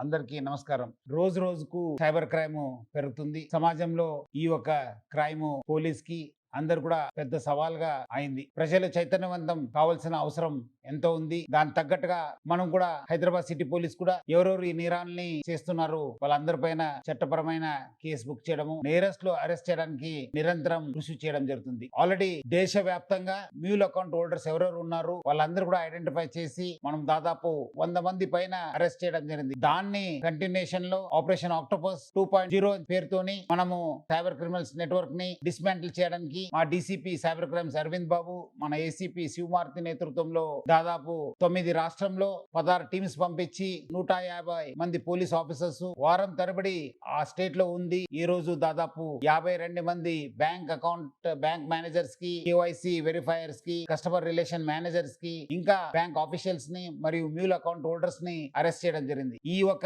అందరికీ నమస్కారం. రోజు రోజుకు సైబర్ క్రైమ్ పెరుగుతుంది. సమాజంలో ఈ ఒక క్రైమ్ పోలీస్‌కి అందరు కూడా పెద్ద సవాల్‌గా అయింది. ప్రజలు చైతన్యవంతం కావాల్సిన అవసరం ఎంతో ఉంది. దానికి తగ్గట్టుగా మనం కూడా హైదరాబాద్ సిటీ పోలీస్ కూడా ఎవరెవరు ఈ నేరాల్ని చేస్తున్నారు వాళ్ళందరి పైన చట్టపరమైన కేసు బుక్ చేయడము, నేరస్తులు అరెస్ట్ చేయడానికి నిరంతరం కృషి చేయడం జరుగుతుంది. ఆల్రెడీ దేశవ్యాప్తంగా మ్యూల్ అకౌంట్ హోల్డర్స్ ఎవరెవరు ఉన్నారు వాళ్ళందరూ కూడా ఐడెంటిఫై చేసి మనం దాదాపు 100 మంది పైన అరెస్ట్ చేయడం జరిగింది. దాన్ని కంటిన్యూషన్ లో ఆపరేషన్ ఆక్టోపస్ 2.0 పేరుతోని మనము సైబర్ క్రిమినల్స్ నెట్వర్క్ ని డిస్మాంటిల్ చేయడానికి మా డీసీపీ సైబర్ క్రైమ్స్ అరవింద్ బాబు, మన ఏసీపీ శివమారుతి నేతృత్వంలో దాదాపు 9 రాష్ట్రంలో 16 టీమ్స్ పంపించి 150 మంది పోలీస్ ఆఫీసర్స్ వారం తరబడి ఆ స్టేట్ లో ఉంది. ఈ రోజు దాదాపు 52 మంది బ్యాంక్ మేనేజర్స్ కి, కేవైసీ వెరిఫైయర్స్ కి, కస్టమర్ రిలేషన్ మేనేజర్స్ కి, ఇంకా బ్యాంక్ ఆఫీషియల్స్ ని మరియు మ్యూల్ అకౌంట్ హోల్డర్స్ ని అరెస్ట్ చేయడం జరిగింది. ఈ ఒక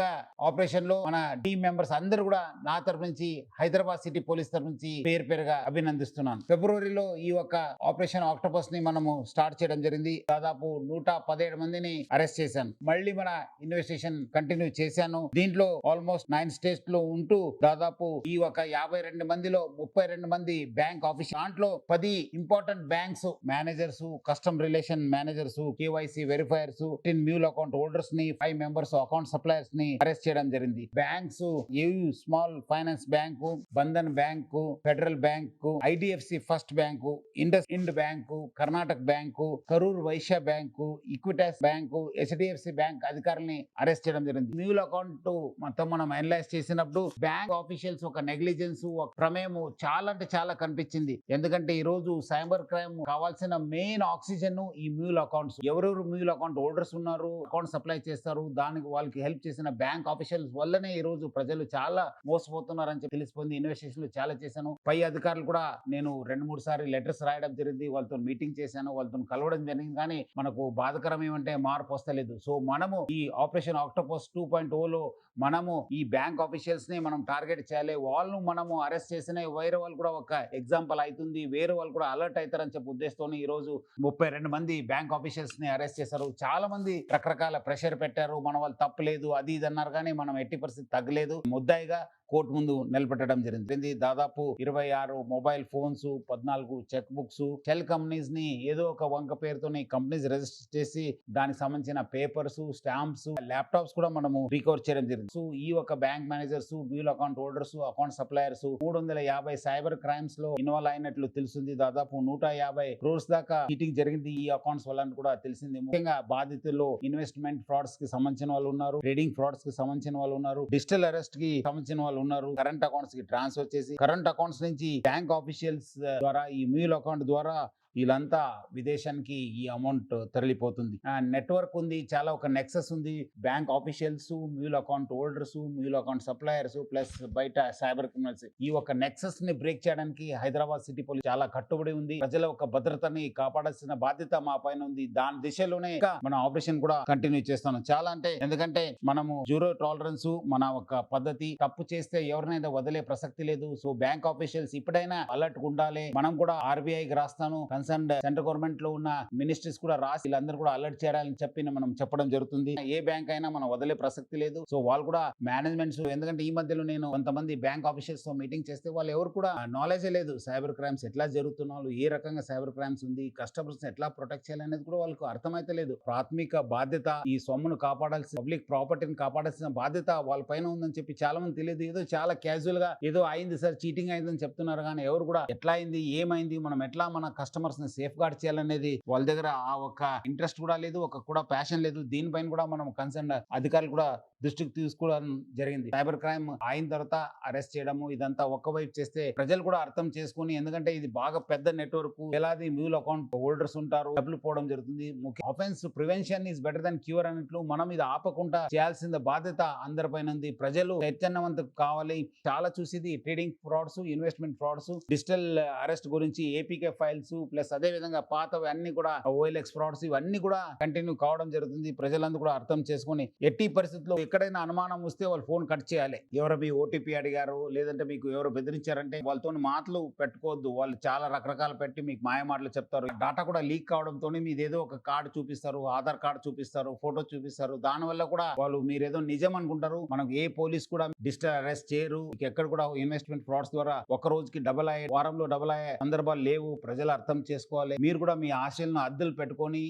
ఆపరేషన్ లో మన టీమ్ మెంబర్స్ అందరూ కూడా నా తరపు నుంచి, హైదరాబాద్ సిటీ పోలీస్ తరపు నుంచి పేరుగా అభినందిస్తున్నాను. ఫిబ్రవరిలో ఈ ఒక ఆపరేషన్ ఆక్టోపస్ ని మనము స్టార్ట్ చేయడం జరిగింది. దాదాపు 117 మందిని అరెస్ట్ చేశాను. మళ్ళీ మన ఇన్వెస్టిగేషన్ కంటిన్యూ చేశాను. దీంట్లో ఆల్మోస్ట్ 9 స్టేట్స్ లో ఉంటూ దాదాపు ఈ ఒక 52 మందిలో 32 మంది బ్యాంక్ ఆఫీస్, దాంట్లో 10 important banks managers, custom relation managers, KYC verifiers, 10 mule account holders ని, 5 మెంబర్స్ అకౌంట్ సప్లయర్స్ ని అరెస్ట్ చేయడం జరిగింది. Banks AU small finance bank, Bandhan bank, Federal bank, IDFC first bank, ఇండ్ bank, Karnataka bank, Karur Vysya bank, Equitas bank, HDFC bank అధికారుల్ని arrest చేయడం జరిగింది. Mule account మొత్తం మనం అనలైజ్ చేసినప్పుడు బ్యాంక్ ఆఫీషియల్స్ ఒక నెగ్లిజెన్స్, ఒక ప్రమేయం చాలా అంటే చాలా కనిపించింది. ఎందుకంటే ఈ రోజు సైబర్ క్రైమ్ కావాల్సిన మెయిన్ ఆక్సిజన్ ఈ మ్యూల్ అకౌంట్స్. ఎవరెవరు మ్యూల్ అకౌంట్ హోల్డర్స్ ఉన్నారు, అకౌంట్ సప్లై చేస్తారు, దానికి వాళ్ళకి హెల్ప్ చేసిన బ్యాంక్ ఆఫీషియల్స్ వల్లనే ఈ రోజు ప్రజలు చాలా మోసపోతున్నారని చెప్పి తెలిసిపోయింది. ఇన్వెస్టిగేషన్లు చాలా చేశాను. పై అధికారులు కూడా నేను 2-3 సార్లు లెటర్స్ రాయడం జరిగింది, వాళ్ళతో మీటింగ్ చేశాను, వాళ్ళతో కలవడం జరిగింది. కానీ మనకు బాధకరం ఏమంటే మార్పు వస్తలేదు. సో మనము ఈ ఆపరేషన్ ఆక్టోపస్ 2.0లో మనము ఈ బ్యాంక్ ఆఫీషియల్స్ ని మనం టార్గెట్ చేయాలి. వాళ్ళను మనము అరెస్ట్ చేసిన వేరే వాళ్ళు కూడా ఒక ఎగ్జాంపుల్ అవుతుంది, వేరే వాళ్ళు కూడా అలర్ట్ అవుతారని చెప్పి ఉద్దేశంతో ఈ రోజు 32 మంది బ్యాంక్ ఆఫీషియల్స్ ని అరెస్ట్ చేశారు. చాలా మంది రకరకాల ప్రెషర్ పెట్టారు, మన వాళ్ళు తప్పలేదు అది ఇది అన్నారు. కానీ మనం ఎట్టి పరిస్థితి తగ్గలేదు. ముద్దాయిగా కోర్టు ముందు నిలబెట్టడం జరిగింది. దాదాపు 26 mobile phones, 14 check books, shell companies ని ఏదో ఒక వంక పేరుతోని కంపెనీస్ రిజిస్టర్ చేసి దానికి సంబంధించిన పేపర్స్, స్టాంప్స్, ల్యాప్టాప్స్ కూడా మనము రికవర్ చేయడం జరిగింది. సో ఈ ఒక bank managers, mule account holders, account suppliers 350 cyber crimes లో ఇన్వాల్వ్ అయినట్లు తెలిసింది. దాదాపు 150 క్రోర్స్ దాకా చీటింగ్ జరిగింది ఈ అకౌంట్స్ వల్ల కూడా తెలిసింది. ముఖ్యంగా బాధితుల్లో ఇన్వెస్ట్మెంట్ ఫ్రాడ్స్ కి సంబంధించిన వాళ్ళు ఉన్నారు, ట్రేడింగ్ ఫ్రాడ్స్ కి సంబంధించిన వాళ్ళు ఉన్నారు, డిజిటల్ అరెస్ట్ కి సంబంధించిన వాళ్ళు ఉన్నారు, కరెంట్ అకౌంట్స్ కి ట్రాన్స్ఫర్ చేసి కరెంట్ అకౌంట్స్ నుంచి బ్యాంక్ ఆఫీషియల్స్ ద్వారా ఈ మ్యూల్ అకౌంట్ ద్వారా వీళ్ళంతా విదేశానికి ఈ అమౌంట్ తరలిపోతుంది. నెట్వర్క్ ఉంది, చాలా ఒక నెక్సెస్ ఉంది. Bank officials, mule account holders, mule account suppliers plus బయట సైబర్ క్రిమినల్స్, ఈ ఒక నెక్సెస్ ని బ్రేక్ చేయడానికి హైదరాబాద్ సిటీ పోలీస్ చాలా కట్టుబడి ఉంది. ప్రజల ఒక భద్రతని కాపాడాల్సిన బాధ్యత మా పైన ఉంది. దాని దిశలోనే మన ఆపరేషన్ కూడా కంటిన్యూ చేస్తాను. చాలా అంటే ఎందుకంటే మనము జీరో టాలరెన్స్ మన ఒక పద్ధతి. తప్పు చేస్తే ఎవరినైనా వదిలే ప్రసక్తి లేదు. సో బ్యాంక్ ఆఫీషియల్స్ ఇప్పుడైనా అలర్ట్ ఉండాలి. మనం కూడా ఆర్బీఐకి రాస్తాను, కన్సర్న్ సెంట్రల్ గవర్నమెంట్ లో ఉన్న మినిస్ట్రీస్ కూడా రాసి వీళ్ళందరూ కూడా అలర్ట్ చేయాలని చెప్పి మనం చెప్పడం జరుగుతుంది. ఏ బ్యాంక్ అయినా మనం వదిలే ప్రసక్తి లేదు. సో వాళ్ళు కూడా మేనేజ్మెంట్స్, ఎందుకంటే ఈ మధ్యలో నేను కొంతమంది బ్యాంక్ ఆఫీసర్స్ తో మీటింగ్ చేస్తే వాళ్ళు ఎవరు కూడా నాలెడ్జ్ లేదు, సైబర్ క్రైమ్స్ ఎట్లా జరుగుతున్నాయి, ఏ రకంగా సైబర్ క్రైమ్స్ ఉంది, కస్టమర్స్ ఎట్లా ప్రొటెక్ట్ చేయాలనేది కూడా వాళ్ళకు అర్థమైతే లేదు. ప్రాథమిక బాధ్యత ఈ సొమ్మును కాపాడాల్సిన, పబ్లిక్ ప్రాపర్టీని కాపాడాల్సిన బాధ్యత వాళ్ళ పైన ఉందని చెప్పి చాలా మంది తెలియదు. ఏదో చాలా క్యాజువల్ గా ఏదో అయింది సార్, చీటింగ్ అయిందని చెప్తున్నారు. కానీ ఎవరు కూడా ఎట్లా అయింది, ఏమైంది, మనం ఎట్లా మన కస్టమర్స్ ని సేఫ్ గార్డ్ చేయాలనేది వాళ్ళ దగ్గర ఆ ఒక ఇంట్రెస్ట్ కూడా లేదు, ఒక కూడా ప్యాషన్ లేదు. దీనిపైన కూడా మనం కన్సర్న్ అధికారులు కూడా దృష్టికి తీసుకోవడం జరిగింది. సైబర్ క్రైమ్ అయిన తర్వాత అరెస్ట్ చేయడము ఇదంతా ఒక్కవైపు చేస్తే ప్రజలు కూడా అర్థం చేసుకుని, ఎందుకంటే ఇది బాగా పెద్ద నెట్వర్క్, వేలాది మ్యూల్ అకౌంట్ హోల్డర్స్ ఉంటారు, డబ్బులు పోవడం జరుగుతుంది. ముఖ్య offence prevention is better than cure అన్నట్లు మనం ఇది ఆపకుండా చేయాల్సిన బాధ్యత అందరిపైన ఉంది. ప్రజలు చైతన్యవంతం కావాలి. చాలా చూసేది trading frauds, investment frauds, digital arrest గురించి ఏపీకే ఫైల్స్ ప్లస్ అదే విధంగా పాతవి అన్ని కూడా ఓఎల్ఎక్స్ ఫ్రాడ్స్ ఇవన్నీ కూడా కంటిన్యూ కావడం జరుగుతుంది. ప్రజలందరూ కూడా అర్థం చేసుకుని ఎట్టి పరిస్థితుల్లో ఎక్కడైనా అనుమానం వస్తే వాళ్ళు ఫోన్ కట్ చేయాలి. ఎవరో మీ ఓటీపీ అడిగారు, లేదంటే మీకు ఎవరో బెదిరించారంటే వాళ్ళతో మాటలు పెట్టుకోవద్దు. వాళ్ళు చాలా రకరకాలు పెట్టి మీకు మాయ మాటలు చెప్తారు. డేటా కూడా లీక్ కావడంతో మీదేదో ఒక కార్డు చూపిస్తారు, ఆధార్ కార్డు చూపిస్తారు, ఫోటో చూపిస్తారు. దానివల్ల కూడా వాళ్ళు మీరేదో నిజం అనుకుంటారు. మనకు ఏ పోలీస్ కూడా డిజిటల్ అరెస్ట్ చేయరు. ఎక్కడ కూడా ఇన్వెస్ట్మెంట్ ఫ్రాడ్స్ ద్వారా ఒక రోజుకి డబల్ అయ్యే, వారంలో డబల్ అయ్యే సందర్భాలు లేవు. ప్రజలు అర్థం చేసుకోవాలి. మీరు కూడా మీ ఆశలను అద్దెలు పెట్టుకొని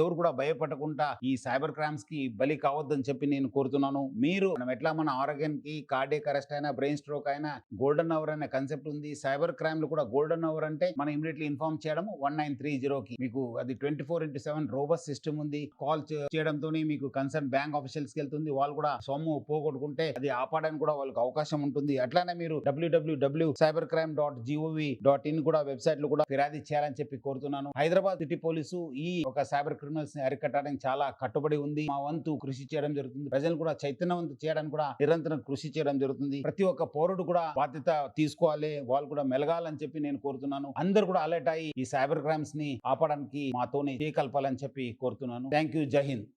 ఎవరు కూడా భయపడకుండా ఈ సైబర్ క్రైమ్స్ కి బలి కావద్దని చెప్పి నేను కోరుతున్నాను. మీరు మనం ఎట్లా మన ఆరోగ్యానికి కార్డియక్ అరెస్ట్ అయినా, బ్రెయిన్ స్ట్రోక్ అయినా గోల్డెన్ అవర్ అనే కాన్సెప్ట్ ఉంది. సైబర్ క్రైమ్ లో కూడా గోల్డెన్ అవర్ అంటే మనం ఇమీడియట్లీ ఇన్ఫార్మ్ చేయడం 1930 కి మీకు అది 24/7 రోబస్ట్ సిస్టమ్ ఉంది. కాల్ చేయడంతో మీకు కన్సర్న్ బ్యాంక్ ఆఫీషియల్స్ కి వెళ్తుంది. వాళ్ళు కూడా సొమ్ము పోగొట్టుకుంటే అది ఆపడానికి కూడా వాళ్ళకి అవకాశం ఉంటుంది. అట్లానే మీరు www.cybercrime.gov.in కూడా వెబ్సైట్ లో కూడా ఫిర్యాదు చేయాలని చెప్పి కోరుతున్నాను. హైదరాబాద్ సిటీ పోలీసు ఈ ఒక సైబర్ క్రిమినల్స్ ని అరికట్టడానికి చాలా కట్టుబడి ఉంది. మా వంతు కృషి చేయడం జరుగుతుంది. ప్రజలు కూడా చైతన్యవంతం చేయడానికి కూడా నిరంతరం కృషి చేయడం జరుగుతుంది. ప్రతి ఒక్క పౌరుడు కూడా బాధ్యత తీసుకోవాలి. వాళ్ళు కూడా మెలగాలని చెప్పి నేను కోరుతున్నాను. అందరూ కూడా అలర్ట్ అయ్యి ఈ సైబర్ క్రైమ్స్ ని ఆపడానికి మాతోనే చేయకల్పాలని చెప్పి కోరుతున్నాను. Thank you. జై హింద్.